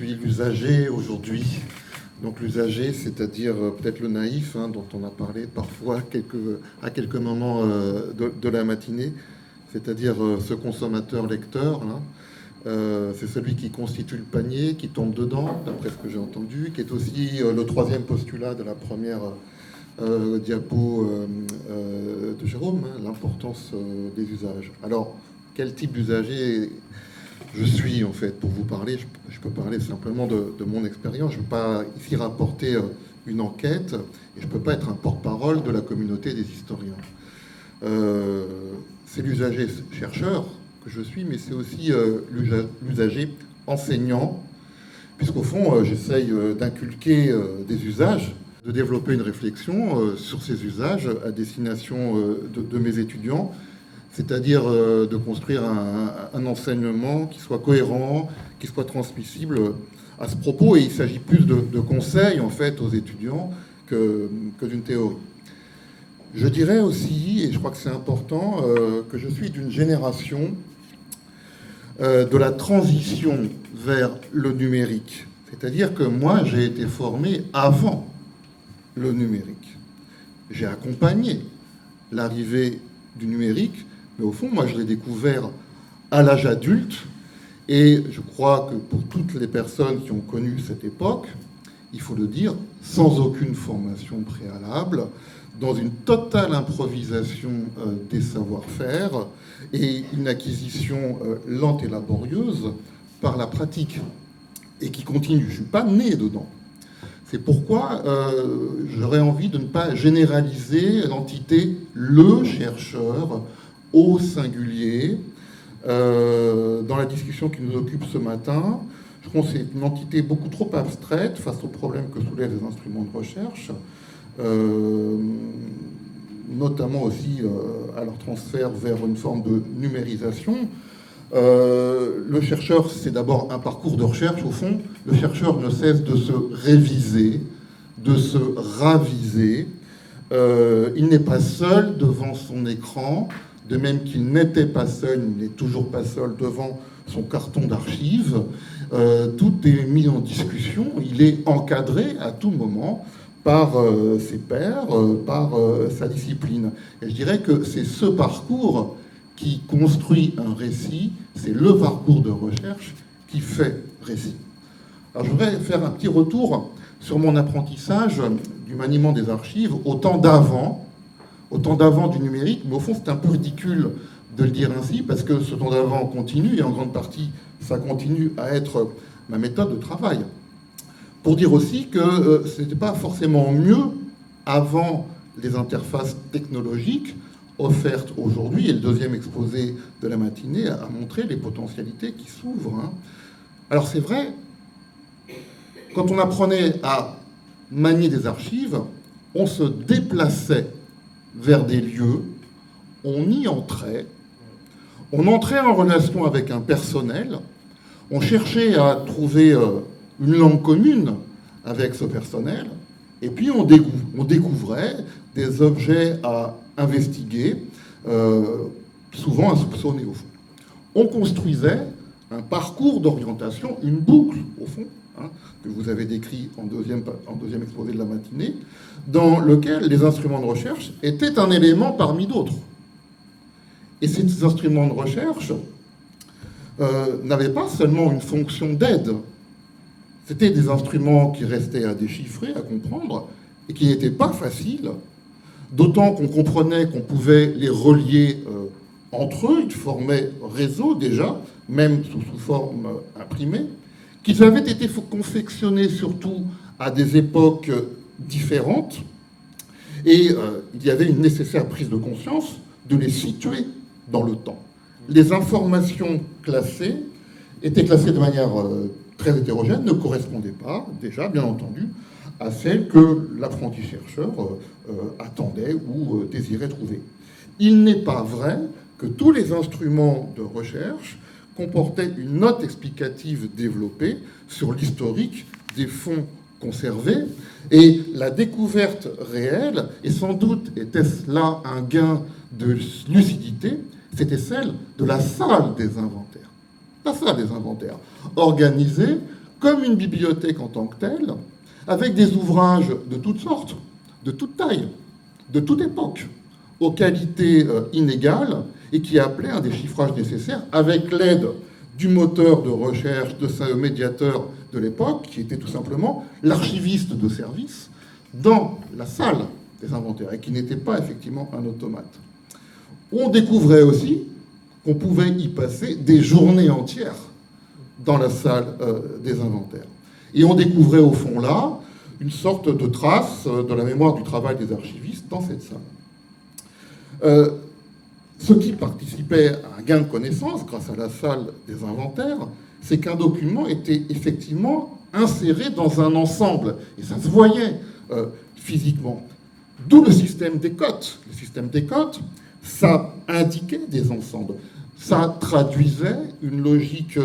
suis l'usager aujourd'hui. Donc l'usager, c'est-à-dire peut-être le naïf, dont on a parlé parfois à quelques moments de la matinée, c'est-à-dire ce consommateur-lecteur. C'est celui qui constitue le panier, qui tombe dedans, d'après ce que j'ai entendu, qui est aussi le troisième postulat de la première diapo de Jérôme, l'importance des usages. Alors, quel type d'usager je suis, en fait, pour vous parler? Je peux parler simplement de mon expérience. Je ne veux pas ici rapporter une enquête, et je ne peux pas être un porte-parole de la communauté des historiens. C'est l'usager chercheur que je suis, mais c'est aussi l'usager enseignant, puisqu'au fond, j'essaye d'inculquer des usages, de développer une réflexion sur ces usages à destination de mes étudiants, c'est-à-dire de construire un enseignement qui soit cohérent, qui soit transmissible à ce propos. Et il s'agit plus de conseils, en fait, aux étudiants que d'une théorie. Je dirais aussi, et je crois que c'est important, que je suis d'une génération de la transition vers le numérique. C'est-à-dire que moi, j'ai été formé avant le numérique. J'ai accompagné l'arrivée du numérique, mais au fond, moi, je l'ai découvert à l'âge adulte. Et je crois que pour toutes les personnes qui ont connu cette époque, il faut le dire, sans aucune formation préalable, dans une totale improvisation des savoir-faire et une acquisition lente et laborieuse par la pratique, et qui continue. Je ne suis pas né dedans. C'est pourquoi j'aurais envie de ne pas généraliser l'entité « le chercheur » au singulier dans la discussion qui nous occupe ce matin. Je pense que c'est une entité beaucoup trop abstraite face aux problèmes que soulèvent les instruments de recherche, notamment aussi à leur transfert vers une forme de numérisation. Le chercheur, c'est d'abord un parcours de recherche. Au fond, le chercheur ne cesse de se réviser, de se raviser. Il n'est pas seul devant son écran, de même qu'il n'était pas seul, il n'est toujours pas seul devant son carton d'archives. Tout est mis en discussion, il est encadré à tout moment par ses pairs, par sa discipline. Et je dirais que c'est ce parcours qui construit un récit, c'est le parcours de recherche qui fait récit. Alors je voudrais faire un petit retour sur mon apprentissage du maniement des archives au temps d'avant du numérique, mais au fond c'est un peu ridicule de le dire ainsi, parce que ce temps d'avant continue, et en grande partie ça continue à être ma méthode de travail. Pour dire aussi que ce n'était pas forcément mieux avant les interfaces technologiques offertes aujourd'hui, et le deuxième exposé de la matinée a montré les potentialités qui s'ouvrent. Alors c'est vrai, quand on apprenait à manier des archives, on se déplaçait vers des lieux, on y entrait, on entrait en relation avec un personnel, on cherchait à trouver une langue commune avec ce personnel, et puis on découvrait des objets à investiguer, souvent insoupçonnés au fond. On construisait un parcours d'orientation, une boucle au fond, que vous avez décrit en deuxième exposé de la matinée, dans lequel les instruments de recherche étaient un élément parmi d'autres. Et ces instruments de recherche n'avaient pas seulement une fonction d'aide. C'était des instruments qui restaient à déchiffrer, à comprendre, et qui n'étaient pas faciles, d'autant qu'on comprenait qu'on pouvait les relier entre eux, ils formaient réseau déjà, même sous forme imprimée, qu'ils avaient été confectionnés surtout à des époques différentes, et il y avait une nécessaire prise de conscience de les situer dans le temps. Les informations classées étaient classées de manière très hétérogène, ne correspondaient pas, déjà, bien entendu, à celles que l'apprenti chercheur attendait ou désirait trouver. Il n'est pas vrai que tous les instruments de recherche comportait une note explicative développée sur l'historique des fonds conservés, et la découverte réelle, et sans doute était-ce là un gain de lucidité, c'était celle de la salle des inventaires. La salle des inventaires, organisée comme une bibliothèque en tant que telle, avec des ouvrages de toutes sortes, de toute taille, de toute époque, aux qualités inégales, et qui appelait un déchiffrage nécessaire avec l'aide du moteur de recherche de ce médiateur de l'époque, qui était tout simplement l'archiviste de service dans la salle des inventaires, et qui n'était pas effectivement un automate. On découvrait aussi qu'on pouvait y passer des journées entières dans la salle des inventaires. Et on découvrait au fond là une sorte de trace de la mémoire du travail des archivistes dans cette salle. Ce qui participait à un gain de connaissance grâce à la salle des inventaires, c'est qu'un document était effectivement inséré dans un ensemble, et ça se voyait physiquement. D'où le système des cotes. Le système des cotes, ça indiquait des ensembles. Ça traduisait une logique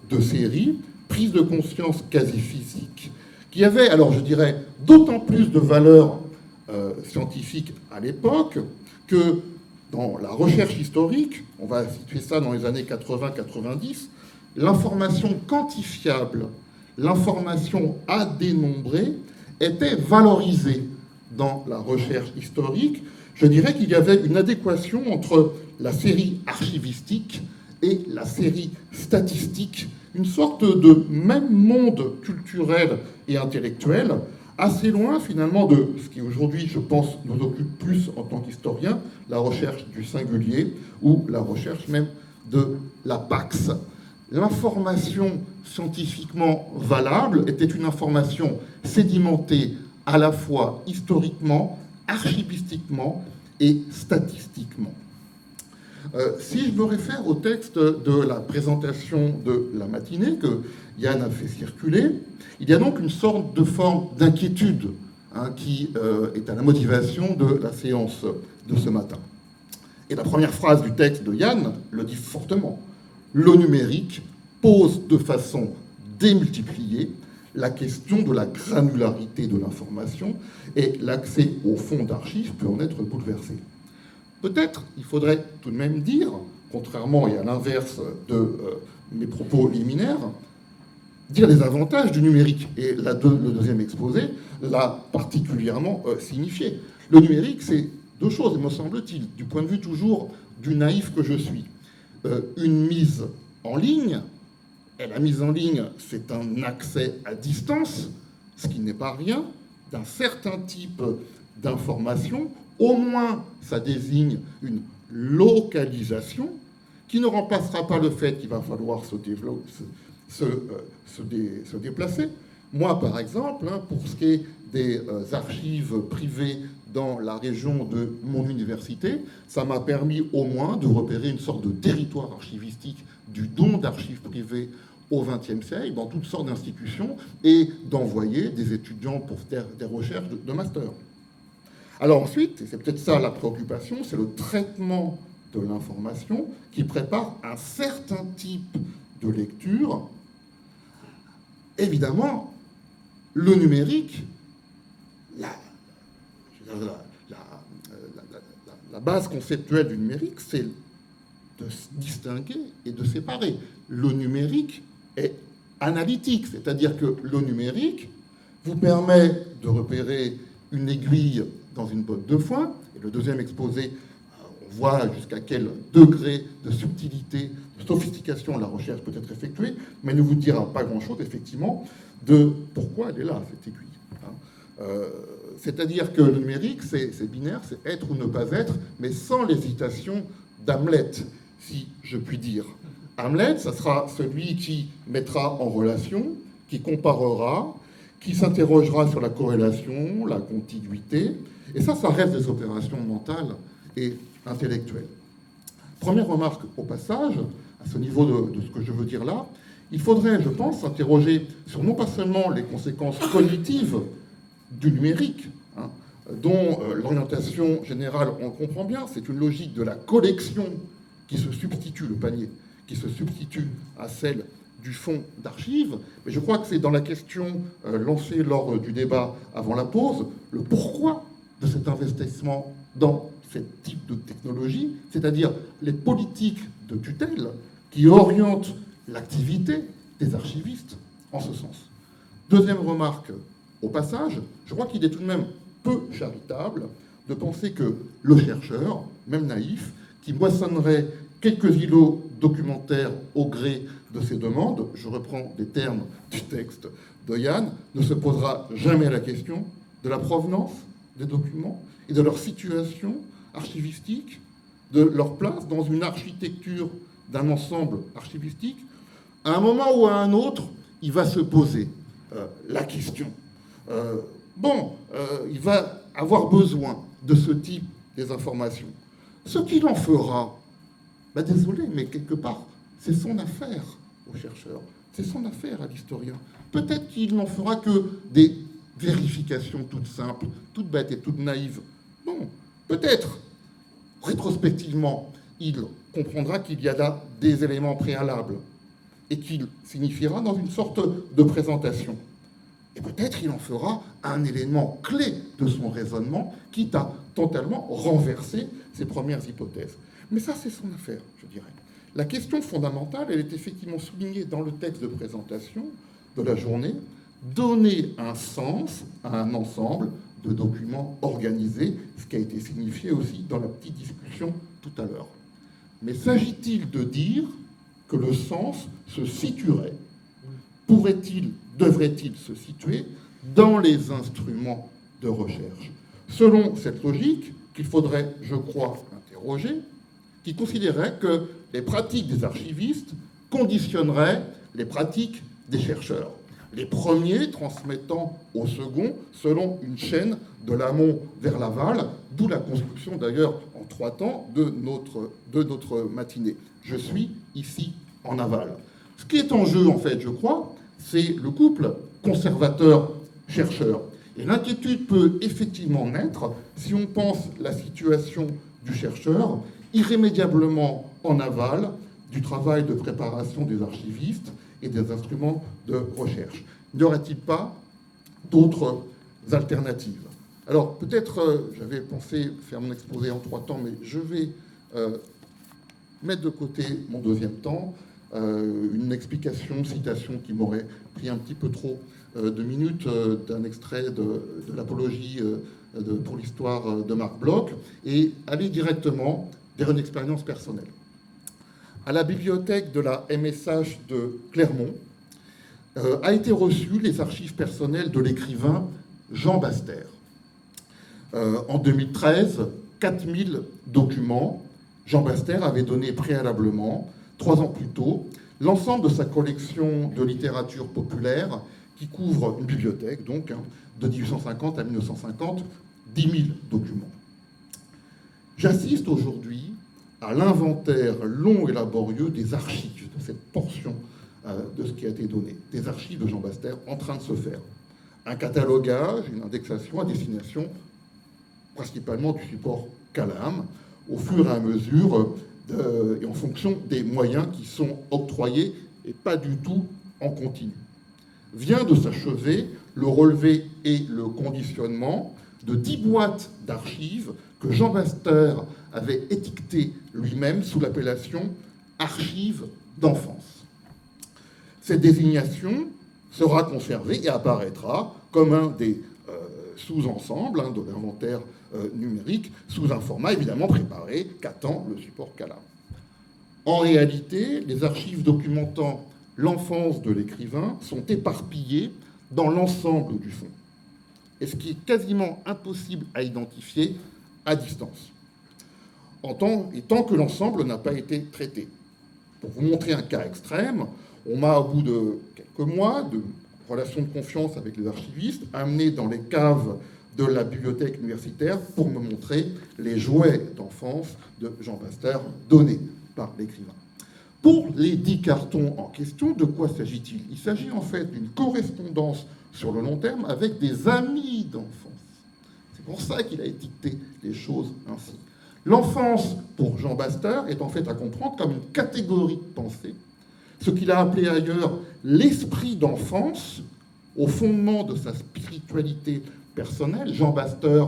de série, prise de conscience quasi physique, qui avait, alors je dirais, d'autant plus de valeur scientifique à l'époque que dans la recherche historique, on va situer ça dans les années 80-90, l'information quantifiable, l'information à dénombrer était valorisée dans la recherche historique. Je dirais qu'il y avait une adéquation entre la série archivistique et la série statistique, une sorte de même monde culturel et intellectuel, assez loin finalement de ce qui aujourd'hui, je pense, nous occupe plus en tant qu'historiens, la recherche du singulier ou la recherche même de la Pax. L'information scientifiquement valable était une information sédimentée à la fois historiquement, archivistiquement et statistiquement. Si je me réfère au texte de la présentation de la matinée que Yann a fait circuler, il y a donc une sorte de forme d'inquiétude qui est à la motivation de la séance de ce matin. Et la première phrase du texte de Yann le dit fortement. Le numérique pose de façon démultipliée la question de la granularité de l'information et l'accès au fonds d'archives peut en être bouleversé. Peut-être, il faudrait tout de même dire, contrairement et à l'inverse de mes propos liminaires, dire les avantages du numérique. Et le deuxième exposé l'a particulièrement signifié. Le numérique, c'est deux choses, me semble-t-il, du point de vue toujours du naïf que je suis. Une mise en ligne, et la mise en ligne, c'est un accès à distance, ce qui n'est pas rien, d'un certain type d'information. Au moins, ça désigne une localisation qui ne remplacera pas le fait qu'il va falloir se déplacer. Moi, par exemple, pour ce qui est des archives privées dans la région de mon université, ça m'a permis au moins de repérer une sorte de territoire archivistique du don d'archives privées au XXe siècle, dans toutes sortes d'institutions, et d'envoyer des étudiants pour faire des recherches de master. Alors ensuite, et c'est peut-être ça la préoccupation, c'est le traitement de l'information qui prépare un certain type de lecture. Évidemment, le numérique, la base conceptuelle du numérique, c'est de distinguer et de séparer. Le numérique est analytique, c'est-à-dire que le numérique vous permet de repérer une aiguille dans une botte de foin, et le deuxième exposé, on voit jusqu'à quel degré de subtilité, de sophistication la recherche peut être effectuée, mais ne vous dira pas grand-chose, effectivement, de pourquoi elle est là, cette aiguille. C'est-à-dire que le numérique, c'est binaire, c'est être ou ne pas être, mais sans l'hésitation d'Hamlet, si je puis dire. Hamlet, ça sera celui qui mettra en relation, qui comparera, qui s'interrogera sur la corrélation, la contiguïté, et ça reste des opérations mentales et intellectuelles. Première remarque au passage, à ce niveau de ce que je veux dire là, il faudrait, je pense, s'interroger sur non pas seulement les conséquences cognitives du numérique, dont l'orientation générale, on le comprend bien, c'est une logique de la collection qui se substitue, le panier, qui se substitue à celle du fonds d'archives, mais je crois que c'est dans la question lancée lors du débat avant la pause, le pourquoi de cet investissement dans ce type de technologie, c'est-à-dire les politiques de tutelle qui orientent l'activité des archivistes en ce sens. Deuxième remarque, au passage, je crois qu'il est tout de même peu charitable de penser que le chercheur, même naïf, qui moissonnerait quelques îlots documentaires au gré de ses demandes, je reprends des termes du texte de Yann, ne se posera jamais la question de la provenance des documents et de leur situation archivistique, de leur place dans une architecture d'un ensemble archivistique. À un moment ou à un autre, il va se poser la question. Il va avoir besoin de ce type des informations. Ce qu'il en fera, désolé, mais quelque part, c'est son affaire au chercheur, c'est son affaire à l'historien. Peut-être qu'il n'en fera que des vérifications toutes simples, toutes bêtes et toutes naïves. Bon, peut-être, rétrospectivement, il comprendra qu'il y a là des éléments préalables et qu'il signifiera dans une sorte de présentation. Et peut-être il en fera un élément clé de son raisonnement, quitte à totalement renverser ses premières hypothèses. Mais ça, c'est son affaire, je dirais. La question fondamentale, elle est effectivement soulignée dans le texte de présentation de la journée, donner un sens à un ensemble de documents organisés, ce qui a été signifié aussi dans la petite discussion tout à l'heure. Mais s'agit-il de dire que le sens se situerait, pourrait-il, devrait-il se situer dans les instruments de recherche? Selon cette logique, qu'il faudrait, je crois, interroger, qui considérait que les pratiques des archivistes conditionneraient les pratiques des chercheurs, les premiers transmettant aux seconds selon une chaîne de l'amont vers l'aval, d'où la construction d'ailleurs en 3 temps de notre matinée. Je suis ici en aval. Ce qui est en jeu, en fait, je crois, c'est le couple conservateur-chercheur. Et l'inquiétude peut effectivement naître si on pense la situation du chercheur irrémédiablement en aval du travail de préparation des archivistes et des instruments de recherche. N'y aurait-il pas d'autres alternatives? Alors, peut-être, j'avais pensé faire mon exposé en 3 temps, mais je vais mettre de côté mon deuxième temps, une explication, une citation qui m'aurait pris un petit peu trop de minutes d'un extrait de l'apologie pour l'histoire de Marc Bloch, et aller directement vers une expérience personnelle. À la bibliothèque de la MSH de Clermont a été reçu les archives personnelles de l'écrivain Jean Baster. En 2013, 4000 documents. Jean Baster avait donné préalablement, 3 ans plus tôt, l'ensemble de sa collection de littérature populaire qui couvre une bibliothèque, donc, de 1850 à 1950, 10 000 documents. J'assiste aujourd'hui à l'inventaire long et laborieux des archives, de cette portion de ce qui a été donné, des archives de Jean Baster en train de se faire. Un catalogage, une indexation à destination principalement du support Calam, au fur et à mesure et en fonction des moyens qui sont octroyés et pas du tout en continu. Vient de s'achever le relevé et le conditionnement de 10 boîtes d'archives que Jean Baster avait étiquetées lui-même sous l'appellation archives d'enfance. Cette désignation sera conservée et apparaîtra comme un des sous-ensembles de l'inventaire numérique, sous un format évidemment préparé qu'attend le support Calam. En réalité, les archives documentant l'enfance de l'écrivain sont éparpillées dans l'ensemble du fond, et ce qui est quasiment impossible à identifier à distance, et tant que l'ensemble n'a pas été traité. Pour vous montrer un cas extrême, on m'a, au bout de quelques mois de relations de confiance avec les archivistes, amené dans les caves de la bibliothèque universitaire pour me montrer les jouets d'enfance de Jean Baster donnés par l'écrivain. Pour les 10 cartons en question, de quoi s'agit-il? Il s'agit en fait d'une correspondance sur le long terme avec des amis d'enfance. C'est pour ça qu'il a étiqueté les choses ainsi. L'enfance, pour Jean Baster, est en fait à comprendre comme une catégorie de pensée, ce qu'il a appelé ailleurs l'esprit d'enfance, au fondement de sa spiritualité personnelle. Jean Baster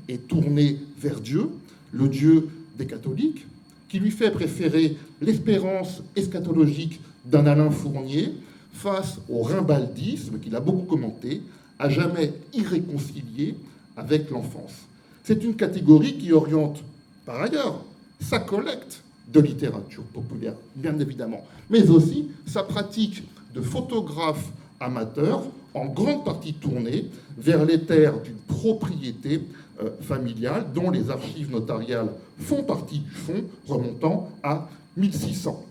est tourné vers Dieu, le Dieu des catholiques, qui lui fait préférer l'espérance eschatologique d'un Alain Fournier, face au rimbaldisme qu'il a beaucoup commenté, à jamais irréconcilié avec l'enfance. C'est une catégorie qui oriente, par ailleurs, sa collecte de littérature populaire, bien évidemment, mais aussi sa pratique de photographe amateur, en grande partie tournée vers les terres d'une propriété familiale dont les archives notariales font partie du fonds, remontant à 1600.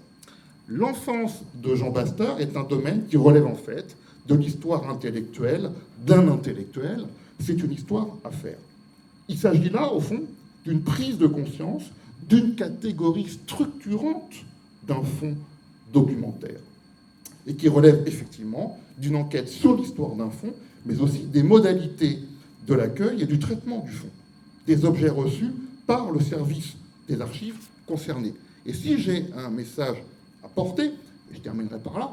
L'enfance de Jean Bastard est un domaine qui relève en fait de l'histoire intellectuelle d'un intellectuel. C'est une histoire à faire. Il s'agit là, au fond, d'une prise de conscience d'une catégorie structurante d'un fonds documentaire et qui relève effectivement d'une enquête sur l'histoire d'un fonds, mais aussi des modalités de l'accueil et du traitement du fonds, des objets reçus par le service des archives concernées. Et si j'ai un message à porter, et je terminerai par là,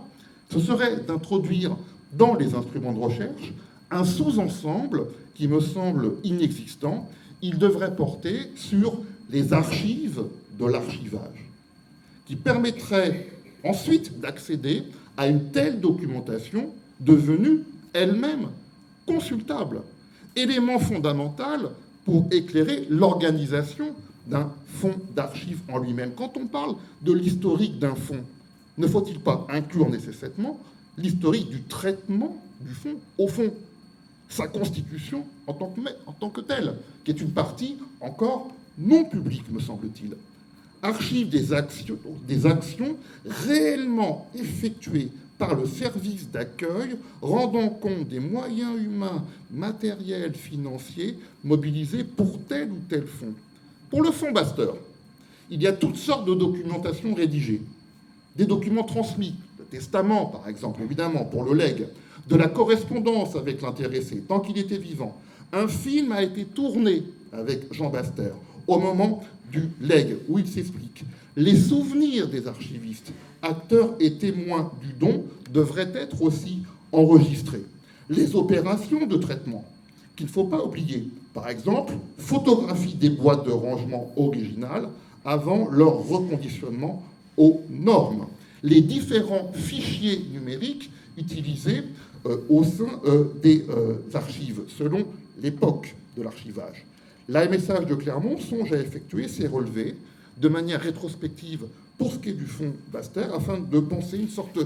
ce serait d'introduire dans les instruments de recherche un sous-ensemble qui me semble inexistant. Il devrait porter sur les archives de l'archivage, qui permettrait ensuite d'accéder à une telle documentation devenue elle-même consultable, élément fondamental pour éclairer l'organisation d'un fonds d'archives en lui-même. Quand on parle de l'historique d'un fonds, ne faut-il pas inclure nécessairement l'historique du traitement du fonds au fond, sa constitution en tant que telle, qui est une partie encore non publique, me semble-t-il. Archives des actions réellement effectuées par le service d'accueil, rendant compte des moyens humains, matériels, financiers mobilisés pour tel ou tel fonds. Pour le fonds Bastard, il y a toutes sortes de documentations rédigées, des documents transmis, le testament par exemple, évidemment, pour le legs, de la correspondance avec l'intéressé tant qu'il était vivant. Un film a été tourné avec Jean Bastard au moment du legs, où il s'explique. Les souvenirs des archivistes, acteurs et témoins du don, devraient être aussi enregistrés. Les opérations de traitement, qu'il ne faut pas oublier, par exemple, photographie des boîtes de rangement originales avant leur reconditionnement aux normes. Les différents fichiers numériques utilisés au sein des archives, selon l'époque de l'archivage. L'AMSH de Clermont songe à effectuer ces relevés de manière rétrospective pour ce qui est du fonds Bastard, afin de penser une sorte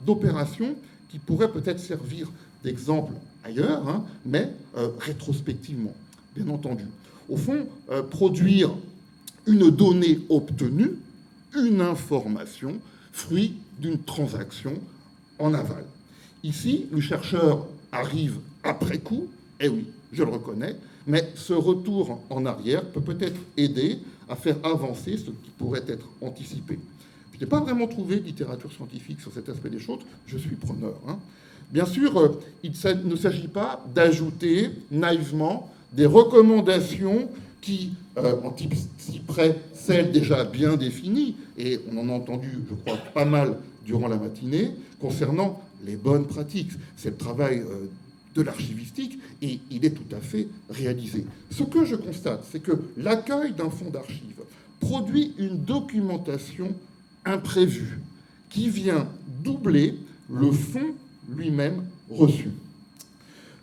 d'opération qui pourrait peut-être servir d'exemple ailleurs, mais rétrospectivement, bien entendu. Au fond, produire une donnée obtenue, une information, fruit d'une transaction en aval. Ici, le chercheur arrive après coup, et oui, je le reconnais, mais ce retour en arrière peut peut-être aider à faire avancer ce qui pourrait être anticipé. Je n'ai pas vraiment trouvé de littérature scientifique sur cet aspect des choses, je suis preneur. Bien sûr, il ne s'agit pas d'ajouter naïvement des recommandations qui anticiperaient celles déjà bien définies, et on en a entendu, je crois, pas mal durant la matinée, concernant les bonnes pratiques. C'est le travail de l'archivistique, et il est tout à fait réalisé. Ce que je constate, c'est que l'accueil d'un fonds d'archives produit une documentation imprévue qui vient doubler le fonds lui-même reçu.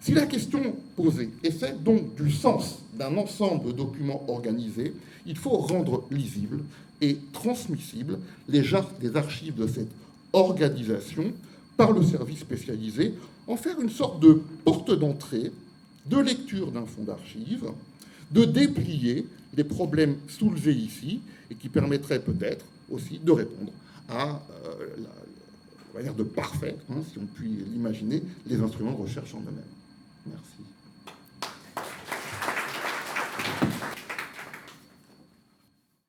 Si la question posée est celle donc du sens d'un ensemble de documents organisés, il faut rendre lisibles et transmissibles les archives de cette organisation par le service spécialisé, en faire une sorte de porte d'entrée de lecture d'un fonds d'archives, de déplier les problèmes soulevés ici, et qui permettraient peut-être aussi de répondre à la manière de parfaire, si on peut l'imaginer, les instruments de recherche en eux-mêmes.